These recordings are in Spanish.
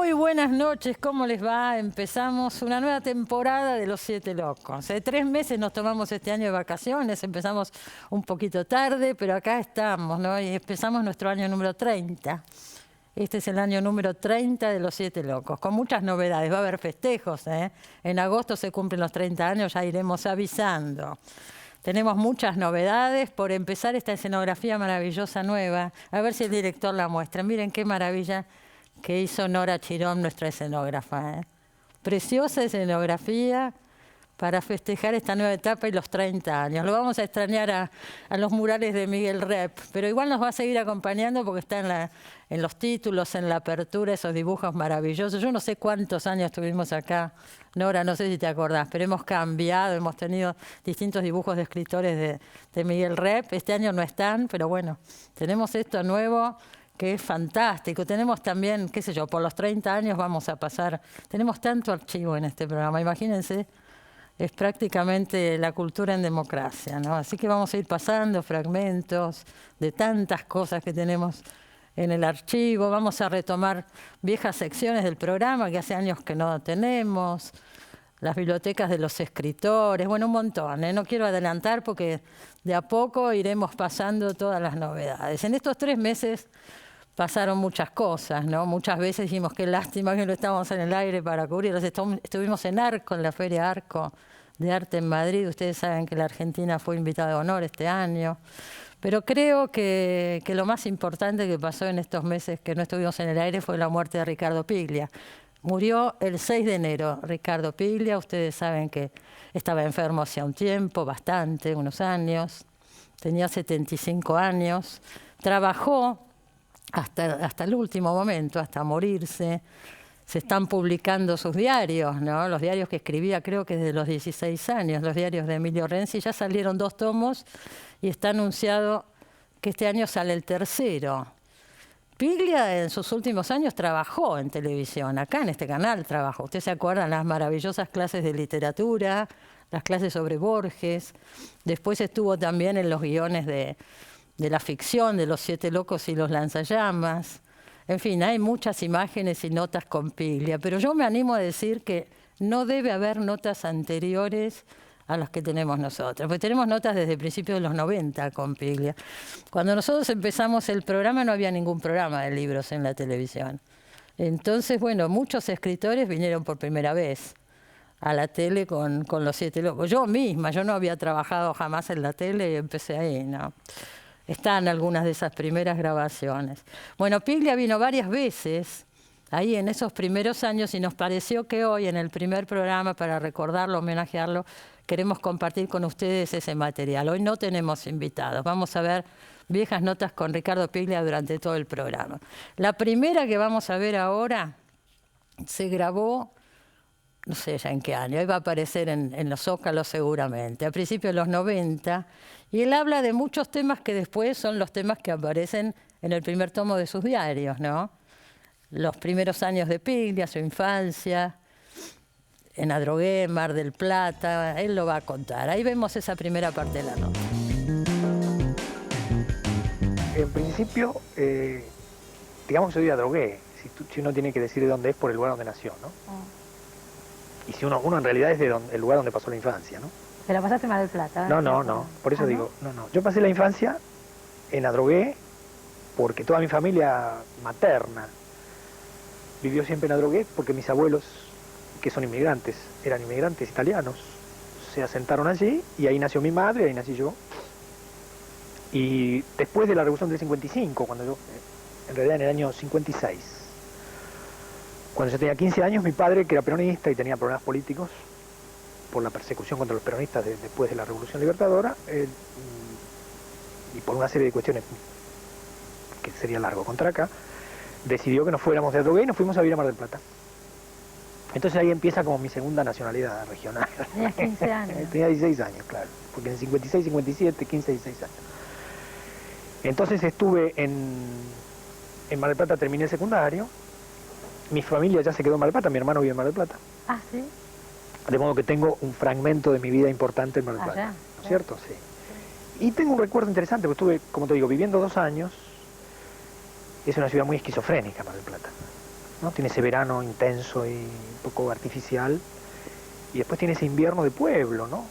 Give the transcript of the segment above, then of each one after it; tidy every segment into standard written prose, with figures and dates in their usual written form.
Muy buenas noches, ¿cómo les va? Empezamos una nueva temporada de Los Siete Locos. Hace 3 meses nos tomamos este año de vacaciones, empezamos un poquito tarde, pero acá estamos, ¿no? Y empezamos nuestro año número 30. Este es el año número 30 de Los Siete Locos, con muchas novedades. Va a haber festejos, ¿eh? En agosto se cumplen los 30 años, ya iremos avisando. Tenemos muchas novedades. Por empezar, esta escenografía maravillosa nueva. A ver si el director la muestra. Miren qué maravilla que hizo Nora Chirón, nuestra escenógrafa, ¿eh? Preciosa escenografía para festejar esta nueva etapa y los 30 años. Lo vamos a extrañar a los murales de Miguel Rep, pero igual nos va a seguir acompañando porque está en los títulos, en la apertura, esos dibujos maravillosos. Yo no sé cuántos años estuvimos acá, Nora, no sé si te acordás, pero hemos cambiado, hemos tenido distintos dibujos de escritores de Miguel Rep. Este año no están, pero bueno, tenemos esto nuevo, que es fantástico. Tenemos también, qué sé yo, por los 30 años vamos a pasar, tenemos tanto archivo en este programa, imagínense, es prácticamente la cultura en democracia, ¿no? Así que vamos a ir pasando fragmentos de tantas cosas que tenemos en el archivo, vamos a retomar viejas secciones del programa que hace años que no tenemos, las bibliotecas de los escritores, bueno, un montón, ¿eh? No quiero adelantar porque de a poco iremos pasando todas las novedades. En estos 3 meses pasaron muchas cosas, ¿no? Muchas veces dijimos qué lástima que no estábamos en el aire para cubrirlas. Estuvimos en Arco, en la Feria Arco de Arte en Madrid. Ustedes saben que la Argentina fue invitada de honor este año. Pero creo que lo más importante que pasó en estos meses que no estuvimos en el aire fue la muerte de Ricardo Piglia. Murió el 6 de enero Ricardo Piglia. Ustedes saben que estaba enfermo hacía un tiempo, bastante, unos años. Tenía 75 años. Trabajó hasta el último momento, hasta morirse. Se están publicando sus diarios, ¿no? Los diarios que escribía, creo que desde los 16 años, los diarios de Emilio Renzi. Ya salieron 2 tomos y está anunciado que este año sale el tercero. Piglia en sus últimos años trabajó en televisión, acá en este canal trabajó. Ustedes se acuerdan las maravillosas clases de literatura, las clases sobre Borges. Después estuvo también en los guiones de la ficción de Los Siete Locos y los Lanzallamas. En fin, hay muchas imágenes y notas con Piglia, pero yo me animo a decir que no debe haber notas anteriores a las que tenemos nosotros, porque tenemos notas desde principios de los 90 con Piglia. Cuando nosotros empezamos el programa no había ningún programa de libros en la televisión. Entonces, bueno, muchos escritores vinieron por primera vez a la tele con Los Siete Locos. Yo misma, yo no había trabajado jamás en la tele y empecé ahí, ¿no? Están algunas de esas primeras grabaciones. Bueno, Piglia vino varias veces ahí en esos primeros años y nos pareció que hoy, en el primer programa, para recordarlo, homenajearlo, queremos compartir con ustedes ese material. Hoy no tenemos invitados. Vamos a ver viejas notas con Ricardo Piglia durante todo el programa. La primera que vamos a ver ahora se grabó, no sé ya en qué año, ahí va a aparecer en los Zócalos seguramente, a principios de los 90, y él habla de muchos temas que después son los temas que aparecen en el primer tomo de sus diarios, ¿no? Los primeros años de Piglia, su infancia, en Adrogué, Mar del Plata, él lo va a contar. Ahí vemos esa primera parte de la nota. En principio, digamos que soy de Adrogué, si uno tiene que decir de dónde es por el lugar donde nació, ¿no? Y si uno en realidad es el lugar donde pasó la infancia, ¿no? ¿Te la pasaste en Mar del Plata? No, por eso digo, no. Yo pasé la infancia en Adrogué porque toda mi familia materna vivió siempre en Adrogué porque mis abuelos, que son inmigrantes, eran inmigrantes italianos, se asentaron allí y ahí nació mi madre, ahí nací yo. Y después de la Revolución del 55, cuando yo, en realidad en el año 56, cuando yo tenía 15 años, mi padre, que era peronista y tenía problemas políticos por la persecución contra los peronistas después de la Revolución Libertadora, y por una serie de cuestiones que sería largo contar acá, decidió que nos fuéramos de Adrogué y nos fuimos a vivir a Mar del Plata. Entonces ahí empieza como mi segunda nacionalidad regional. Tenías 15 años. Tenía 16 años, claro, porque en 56, 57, 15, 16 años. Entonces estuve en Mar del Plata, terminé el secundario. Mi familia ya se quedó en Mar del Plata, mi hermano vive en Mar del Plata. Ah, ¿sí? De modo que tengo un fragmento de mi vida importante en Mar del Plata, ¿no es cierto? Sí. Y tengo un recuerdo interesante, porque estuve, como te digo, viviendo 2 años. Es una ciudad muy esquizofrénica, Mar del Plata. ¿no? Tiene ese verano intenso y un poco artificial, y después tiene ese invierno de pueblo, ¿no?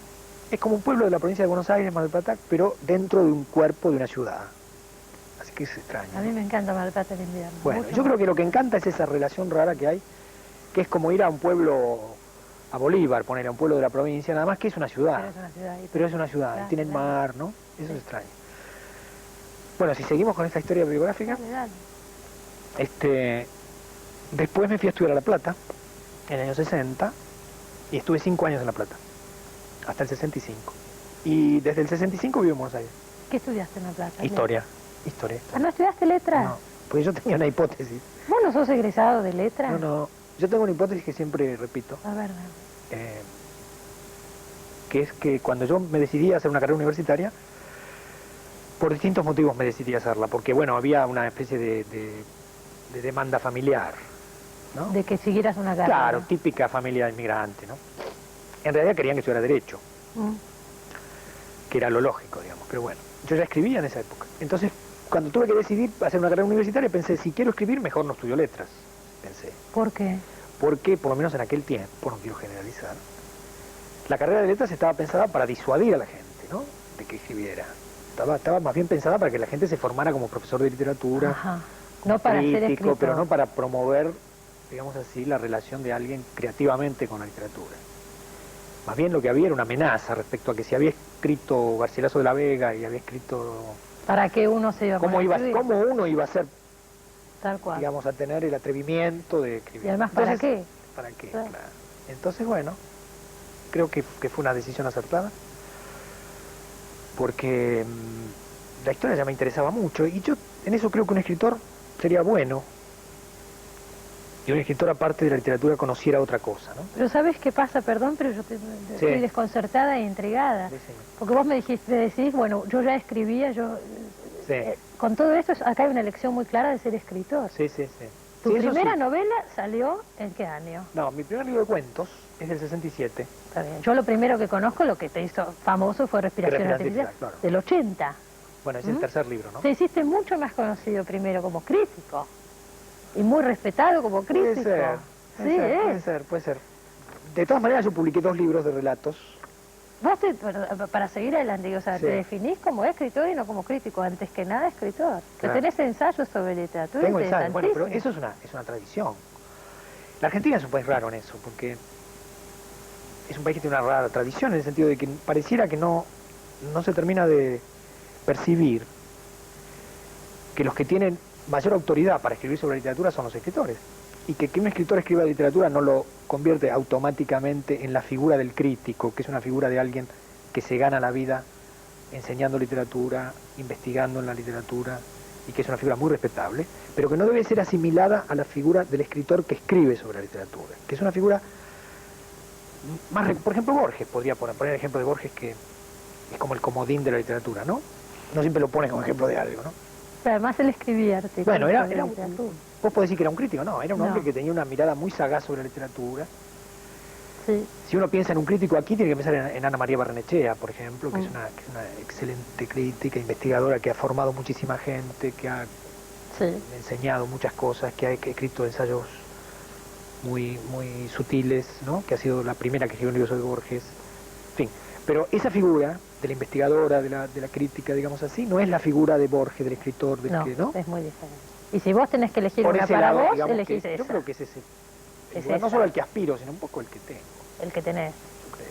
Es como un pueblo de la provincia de Buenos Aires, Mar del Plata, pero dentro de un cuerpo de una ciudad. Así que es extraño. A mí me encanta Mar del Plata en invierno. Bueno, mucho yo creo más. que lo que encanta es esa relación rara que hay, que es como ir a un pueblo, a Bolívar, poner a un pueblo de la provincia, nada más que es una ciudad. Pero es una ciudad. Pero es una ciudad, Claro, tiene el claro. mar, ¿no? Eso Sí. es extraño. Bueno, si seguimos con esta historia biográfica, Dale, dale. después me fui a estudiar a La Plata, en el año 60, y estuve 5 años en La Plata, hasta el 65. Y desde el 65 vivo en Buenos Aires. ¿Qué estudiaste en La Plata? Historia. Ah, ¿no estudiaste letras? No, porque yo tenía una hipótesis. ¿Vos no sos egresado de letras? No, yo tengo una hipótesis que siempre repito, A ver, que es que cuando yo me decidí a hacer una carrera universitaria, por distintos motivos me decidí a hacerla, porque bueno, había una especie de demanda familiar, ¿no? de que siguieras una carrera. Claro, típica familia inmigrante, ¿no? En realidad querían que estudiara Derecho, Mm. que era lo lógico, digamos, pero bueno, yo ya escribía en esa época. Entonces, cuando tuve que decidir hacer una carrera universitaria, pensé, si quiero escribir, mejor no estudio letras, pensé. ¿Por qué? Porque, por lo menos en aquel tiempo, no quiero generalizar, la carrera de letras estaba pensada para disuadir a la gente, ¿no? De que escribiera. Estaba más bien pensada para que la gente se formara como profesor de literatura, Ajá. No para ser crítico, escritor. pero no para promover, digamos así, la relación de alguien creativamente con la literatura. Más bien lo que había era una amenaza respecto a que si había escrito Garcilaso de la Vega y había escrito... ¿Para qué uno se iba a ¿Cómo poner a escribir? uno iba a ser, Tal cual. digamos, a tener el atrevimiento de escribir? Y además, ¿para Entonces, qué? ¿Para qué? Claro. Claro. Entonces, bueno, creo que fue una decisión acertada, porque la historia ya me interesaba mucho, y yo en eso creo que un escritor sería bueno, y un escritor aparte de la literatura conociera otra cosa, ¿no? Pero ¿sabes qué pasa? Perdón, pero yo estoy desconcertada e intrigada. Decime. Porque vos me decís, bueno, yo ya escribía, Sí, con todo esto, acá hay una elección muy clara de ser escritor. sí, sí, sí. ¿Tu Sí, eso primera sí. novela salió en qué año? No, mi primer libro de cuentos es del 67. Está bien. Yo lo primero que conozco, lo que te hizo famoso fue Respiración Respiración Artificial, Artificial, claro. del 80. Bueno, es el tercer libro, ¿no? Te hiciste mucho más conocido primero como crítico y muy respetado como crítico. Puede ser, Sí, puede ser, puede ser. De todas maneras, yo publiqué 2 libros de relatos. Vos para seguir adelante, o sea, Sí. te definís como escritor y no como crítico, antes que nada escritor. Que Claro. tenés ensayos sobre literatura Tengo ensayos, bueno, pero interesantísimos. eso es una tradición. La Argentina es un país raro en eso, porque es un país que tiene una rara tradición en el sentido de que pareciera que no se termina de percibir que los que tienen mayor autoridad para escribir sobre literatura son los escritores. Y que un escritor escriba literatura no lo convierte automáticamente en la figura del crítico, que es una figura de alguien que se gana la vida enseñando literatura, investigando en la literatura, y que es una figura muy respetable, pero que no debe ser asimilada a la figura del escritor que escribe sobre la literatura, que es una figura más... Por ejemplo, Borges, podría poner el ejemplo de Borges, que es como el comodín de la literatura, ¿no? No siempre lo pones como ejemplo de algo, ¿no? Pero además él escribía artículos Bueno, sobre era literatura. vos podés decir que era un crítico, no, era un No. hombre que tenía una mirada muy sagaz sobre la literatura. Sí. Si uno piensa en un crítico aquí, tiene que pensar en Ana María Barrenechea, por ejemplo, que es Mm. una excelente crítica, investigadora, que ha formado muchísima gente, que ha Sí. enseñado muchas cosas, que ha escrito ensayos muy, muy sutiles, ¿no? Que ha sido la primera que escribió un libro sobre Borges. En fin, pero esa figura de la investigadora, de la crítica, digamos así, no es la figura de Borges, del escritor, del No, que, ¿no? es muy diferente. Y si vos tenés que elegir Por una ese para lado, vos, digamos elegís que esa, yo creo que es ese, el Es lugar, no esa. solo el que aspiro, sino un poco el que tengo, el que tenés. yo creo.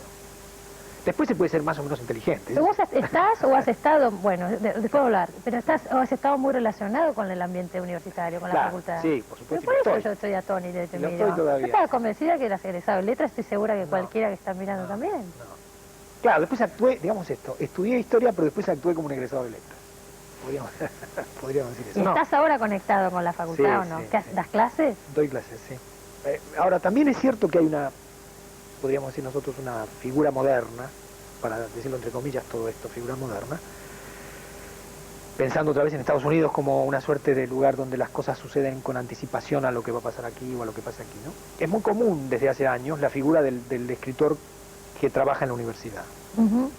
Después se puede ser más o menos inteligente. Pero vos estás o has estado, bueno, después hablar, pero estás o has estado muy relacionado con el ambiente universitario, con la Claro, facultad. sí, por Pero supuesto. por y lo eso estoy. yo estoy atónita y te Y lo miro. estoy todavía. Yo estaba convencida que eras egresado de letras, estoy segura que No. cualquiera que está mirando también. No. Claro, después actué, digamos esto, estudié historia, pero después actué como un egresado de letras. Podríamos, podríamos decir eso. ¿Y No, estás ahora conectado con la facultad Sí, o no? sí, ¿Qué sí. ¿Das clases? doy clases, sí. Ahora, también es cierto que hay una, podríamos decir nosotros, una figura moderna, para decirlo entre comillas todo esto, figura moderna, pensando otra vez en Estados Unidos como una suerte de lugar donde las cosas suceden con anticipación a lo que va a pasar aquí o a lo que pasa aquí, ¿no? Es muy común desde hace años la figura del escritor que trabaja en la universidad. Ujú.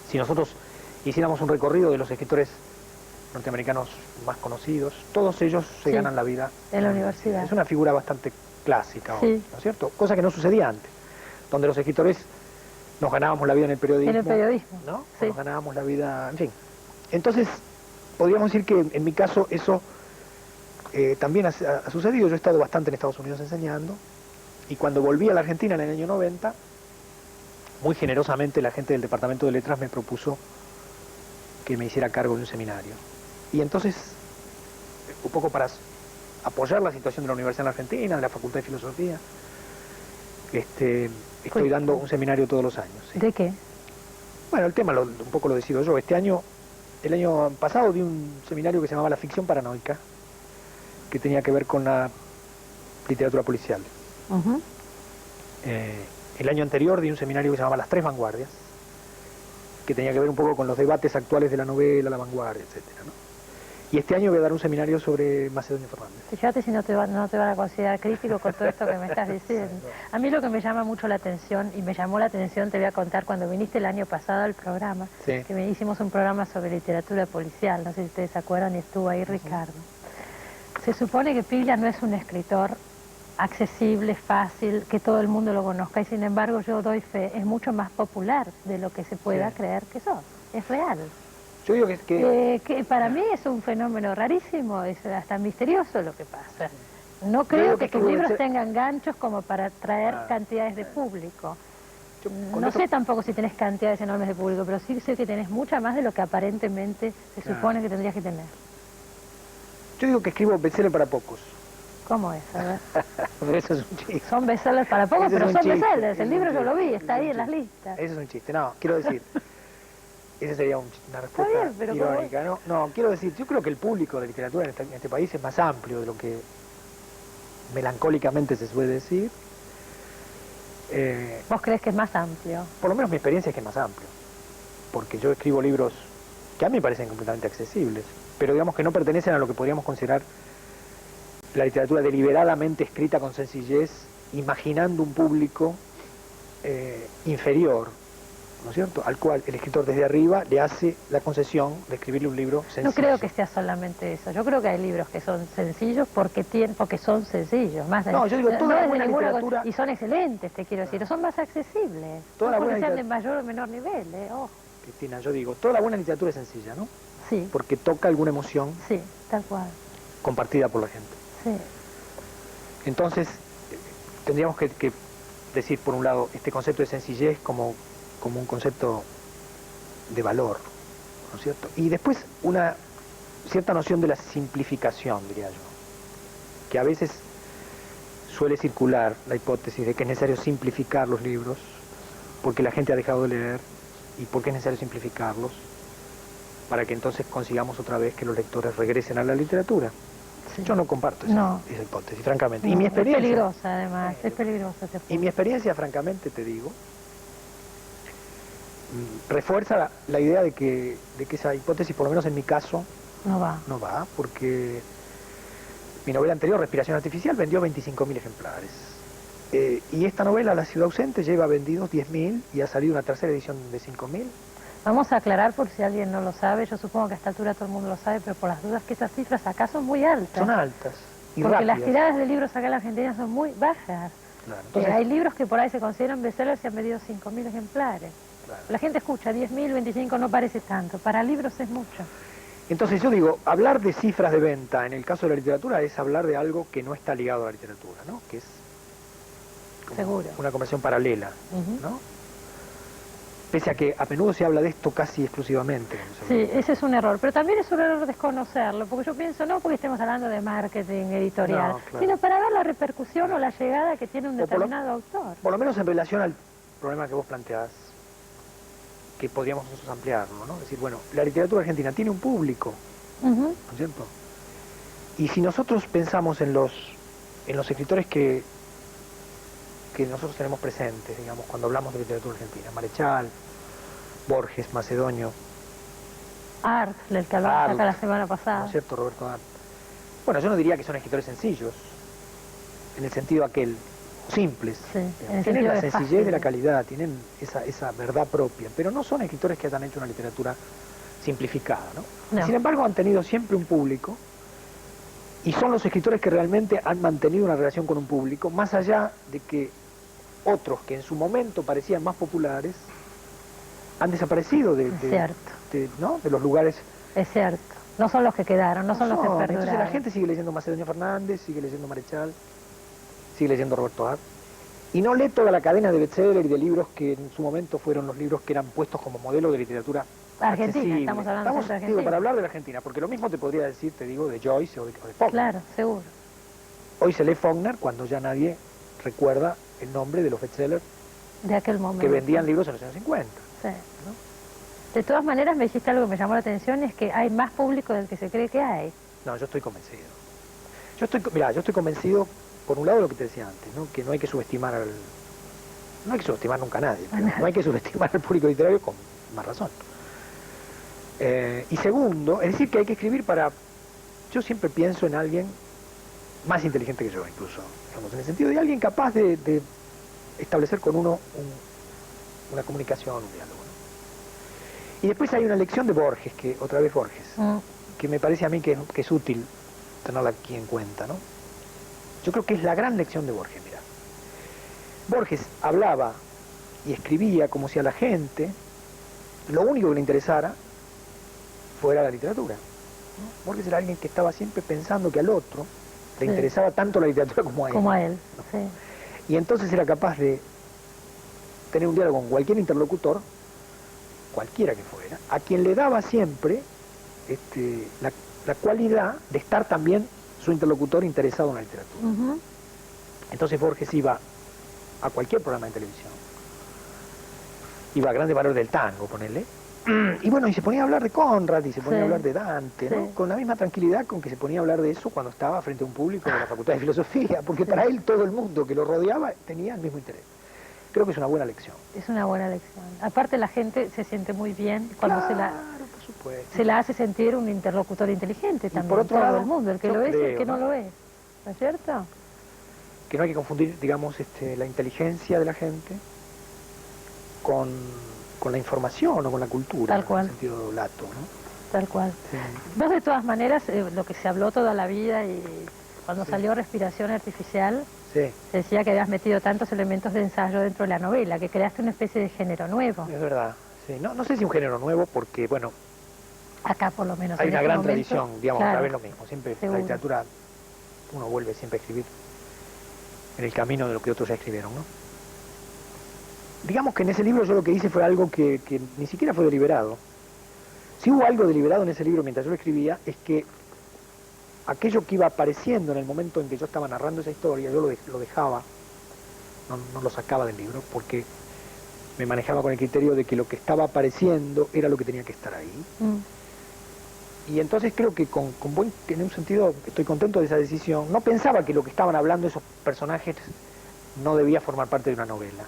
Si nosotros hiciéramos un recorrido de los escritores norteamericanos más conocidos, todos ellos se ganan la vida en la universidad. Es una figura bastante clásica hoy, Sí. ¿no es cierto? Cosa que no sucedía antes, donde los escritores nos ganábamos la vida en el periodismo. En el periodismo, ¿no? sí. Nos ganábamos la vida, en fin. Entonces, podríamos decir que en mi caso eso también ha sucedido. Yo he estado bastante en Estados Unidos enseñando, y cuando volví a la Argentina en el año 90, muy generosamente la gente del Departamento de Letras me propuso que me hiciera cargo de un seminario. Y entonces, un poco para apoyar la situación de la Universidad en la Argentina, de la Facultad de Filosofía, estoy dando un seminario todos los años. ¿Sí? ¿De qué? Bueno, el tema un poco lo decido yo. El año pasado di un seminario que se llamaba La ficción paranoica, que tenía que ver con la literatura policial. Ujú. El año anterior di un seminario que se llamaba Las tres vanguardias, que tenía que ver un poco con los debates actuales de la novela, la vanguardia, etcétera, ¿no? Y este año voy a dar un seminario sobre Macedonio Fernández. Fíjate si no te van a considerar crítico con todo esto que me estás diciendo. A mí lo que me llama mucho la atención, y me llamó la atención, te voy a contar, cuando viniste el año pasado al programa, Sí. que hicimos un programa sobre literatura policial, no sé si ustedes se acuerdan, y estuvo ahí Ricardo. Se supone que Piglia no es un escritor accesible, fácil, que todo el mundo lo conozca, y sin embargo yo doy fe, es mucho más popular de lo que se pueda Sí. creer que sos. Es real. Yo digo que Para mí es un fenómeno rarísimo, es hasta misterioso lo que pasa. No digo creo que que tus escribo libros en tengan ganchos como para atraer Ah. cantidades de público. con No esto- sé tampoco si tenés cantidades enormes de público, pero sí sé que tenés mucha más de lo que aparentemente se supone que tendrías que tener. yo digo que escribo bestsellers para pocos. ¿Cómo es? A ver. Pero eso es un chiste. Son bestsellers para pocos, Ese es pero un son chiste, bestsellers. ese El es un libro yo lo vi, chiste, está ese ahí es en las un listas. Ese es un chiste. No, quiero decir, esa sería una respuesta bien, pero irónica. No, quiero decir, yo creo que el público de literatura en este país es más amplio de lo que melancólicamente se suele decir. ¿Vos crees que es más amplio? Por lo menos mi experiencia es que es más amplio, porque yo escribo libros que a mí me parecen completamente accesibles, pero digamos que no pertenecen a lo que podríamos considerar la literatura deliberadamente escrita con sencillez, imaginando un público inferior, ¿no es cierto?, al cual el escritor desde arriba le hace la concesión de escribirle un libro sencillo. No creo que sea solamente eso. Yo creo que hay libros que son sencillos porque son sencillos. Más No, yo digo, toda la desde buena ninguna literatura- cosa- y son excelentes, te quiero decir. Son más accesibles. Toda No la porque buena sean de literatura- mayor o menor nivel, ojo. Cristina, yo digo, toda la buena literatura es sencilla, ¿no? Sí, Porque toca alguna emoción sí, tal cual. compartida por la gente. Sí. Entonces, tendríamos que decir, por un lado, este concepto de sencillez como un concepto de valor, ¿no es cierto? Y después una cierta noción de la simplificación, diría yo, que a veces suele circular la hipótesis de que es necesario simplificar los libros porque la gente ha dejado de leer y porque es necesario simplificarlos para que entonces consigamos otra vez que los lectores regresen a la literatura. Sí. Yo no comparto esa hipótesis, francamente. Y No, mi experiencia... Es peligrosa, además. Es peligrosa. Y mi experiencia, francamente, te digo, refuerza la idea de que esa hipótesis, por lo menos en mi caso, No va. no va, porque mi novela anterior, Respiración Artificial, vendió 25.000 ejemplares. Y esta novela, La ciudad ausente, lleva vendidos 10.000 y ha salido una tercera edición de 5.000. Vamos a aclarar por si alguien no lo sabe. Yo supongo que a esta altura todo el mundo lo sabe, pero por las dudas que esas cifras acá son muy altas. Son altas y Porque rápidas. las tiradas de libros acá en la Argentina son muy bajas. Claro, entonces, Hay libros que por ahí se consideran bestsellers y han vendido 5.000 ejemplares. claro. La gente escucha 10.000, 25 no parece tanto. Para libros es mucho. Entonces yo digo, hablar de cifras de venta en el caso de la literatura es hablar de algo que no está ligado a la literatura, ¿no? Que es como Seguro. una conversión paralela, Ujú. ¿no? Pese a que a menudo se habla de esto casi exclusivamente. cuando se habla Sí, ese es un error. Pero también es un error desconocerlo, porque yo pienso, no porque estemos hablando de marketing editorial, No, claro. sino para ver la repercusión o la llegada que tiene un O por lo- determinado autor. Por lo menos en relación al problema que vos planteás, que podríamos nosotros ampliarlo, ¿no? Es decir, bueno, la literatura argentina tiene un público, Ujú. ¿no es cierto? Y si nosotros pensamos en los escritores que nosotros tenemos presentes, digamos, cuando hablamos de literatura argentina, Marechal, Borges, Macedonio, Art, del que hablamos Art, acá la semana ¿no pasada. es cierto, Roberto Art? Bueno, yo no diría que son escritores sencillos, en el sentido aquel, simples. Sí, en el Tienen sentido la de sencillez fácil. de la calidad, tienen esa verdad propia, pero no son escritores que hayan hecho una literatura simplificada, ¿no? No. Sin embargo, han tenido siempre un público y son los escritores que realmente han mantenido una relación con un público, más allá de que otros que en su momento parecían más populares han desaparecido ¿no? de los lugares. Es cierto. No son los que quedaron, no son los que perduraron. Entonces la gente sigue leyendo Macedonio Fernández, sigue leyendo Marechal, sigue leyendo Roberto Art, y no lee toda la cadena de bestseller y de libros que en su momento fueron los libros que eran puestos como modelo de literatura Argentina, accesible. estamos hablando de Argentina. Digo, para hablar de la Argentina, porque lo mismo te podría decir, te digo, de Joyce o de Faulkner. Claro, seguro. Hoy se lee Faulkner cuando ya nadie recuerda el nombre de los bestsellers De aquel momento. que vendían libros en los años 50. Sí. De todas maneras, me dijiste algo que me llamó la atención, es que hay más público del que se cree que hay. No, yo estoy convencido. Yo estoy convencido, por un lado, de lo que te decía antes, ¿no? Que no hay que subestimar no hay que subestimar nunca a nadie, pero no hay que subestimar al público literario con más razón. Y segundo, es decir, que hay que escribir para... Yo siempre pienso en alguien más inteligente que yo, incluso, digamos, en el sentido de alguien capaz de establecer con uno una comunicación, un diálogo, ¿no? Y después hay una lección de Borges, otra vez Borges, que me parece a mí que es útil tenerla aquí en cuenta, ¿no? Yo creo que es la gran lección de Borges, mira. Borges hablaba y escribía como si a la gente lo único que le interesara fuera la literatura, ¿no? Borges era alguien que estaba siempre pensando que al otro le interesaba tanto la literatura como a él. Como a él, ¿no? sí. Y entonces era capaz de tener un diálogo con cualquier interlocutor, cualquiera que fuera, a quien le daba siempre la cualidad de estar también su interlocutor interesado en la literatura. Entonces Borges iba a cualquier programa de televisión, iba a Grandes Valores del Tango, ponele, y bueno, y se ponía a hablar de Conrad, y se ponía a hablar de Dante, ¿no? Con la misma tranquilidad con que se ponía a hablar de eso cuando estaba frente a un público de la Facultad de Filosofía, porque para él todo el mundo que lo rodeaba tenía el mismo interés. Creo que es una buena lección. Es una buena lección. Aparte la gente se siente muy bien cuando por supuesto, se la hace sentir un interlocutor inteligente también. Por otro todo lado, el mundo, el que lo es y el que no lo es. ¿No es cierto? Que no hay que confundir, digamos, la inteligencia de la gente con la información o con la cultura. Tal cual. En sentido lato, ¿no? Tal cual. Sí. Vos de todas maneras, lo que se habló toda la vida y cuando salió Respiración Artificial, Sí. se decía que habías metido tantos elementos de ensayo dentro de la novela, que creaste una especie de género nuevo. Es verdad. Sí. No sé si un género nuevo, porque, bueno, Acá por lo menos. hay en una este gran momento, tradición, digamos, claro, otra vez lo mismo. Siempre seguro. la literatura, uno vuelve siempre a escribir en el camino de lo que otros ya escribieron, ¿no? Digamos que en ese libro yo lo que hice fue algo que ni siquiera fue deliberado. Si hubo algo deliberado en ese libro mientras yo lo escribía, es que aquello que iba apareciendo en el momento en que yo estaba narrando esa historia, yo lo dejaba, no lo sacaba del libro, porque me manejaba con el criterio de que lo que estaba apareciendo era lo que tenía que estar ahí. Y entonces creo que en un sentido estoy contento de esa decisión. No pensaba que lo que estaban hablando esos personajes no debía formar parte de una novela,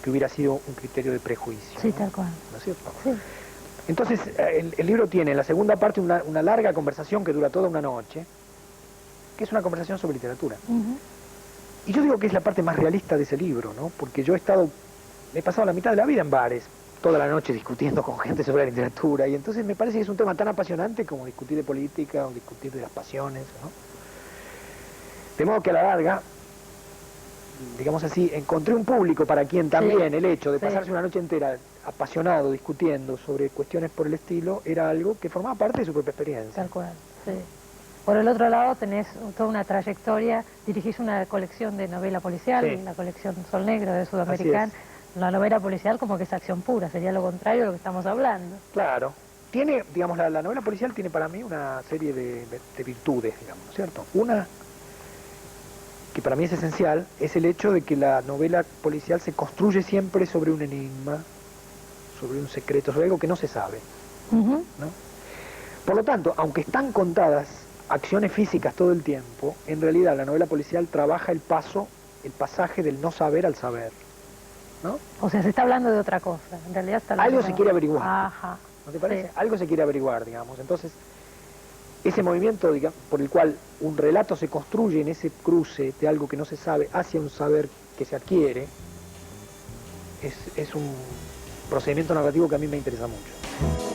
que hubiera sido un criterio de prejuicio. Sí, ¿no? tal cual. ¿No es cierto? Sí. Entonces el libro tiene en la segunda parte una larga conversación que dura toda una noche, que es una conversación sobre literatura. Y yo digo que es la parte más realista de ese libro, ¿no? Porque yo he pasado la mitad de la vida en bares, toda la noche discutiendo con gente sobre la literatura, y entonces me parece que es un tema tan apasionante como discutir de política o discutir de las pasiones, ¿no? De modo que a la larga, digamos así, encontré un público para quien también el hecho de pasarse una noche entera apasionado discutiendo sobre cuestiones por el estilo era algo que formaba parte de su propia experiencia. Tal cual, sí. Por el otro lado tenés toda una trayectoria, dirigís una colección de novela policial, la colección Sol Negro de Sudamericana. La novela policial como que es acción pura, sería lo contrario de lo que estamos hablando. Claro. Tiene, digamos, la novela policial tiene para mí una serie de virtudes, digamos, ¿no es cierto? Una, que para mí es esencial, es el hecho de que la novela policial se construye siempre sobre un enigma, sobre un secreto, sobre algo que no se sabe, ¿no? Por lo tanto, aunque están contadas acciones físicas todo el tiempo, en realidad la novela policial trabaja el pasaje del no saber al saber, ¿no? O sea, se está hablando de otra cosa, en realidad está hablando algo se quiere averiguar. Ajá. ¿No te parece? Sí. Algo se quiere averiguar, digamos. Entonces, ese movimiento, digamos, por el cual un relato se construye en ese cruce de algo que no se sabe hacia un saber que se adquiere, es un procedimiento narrativo que a mí me interesa mucho.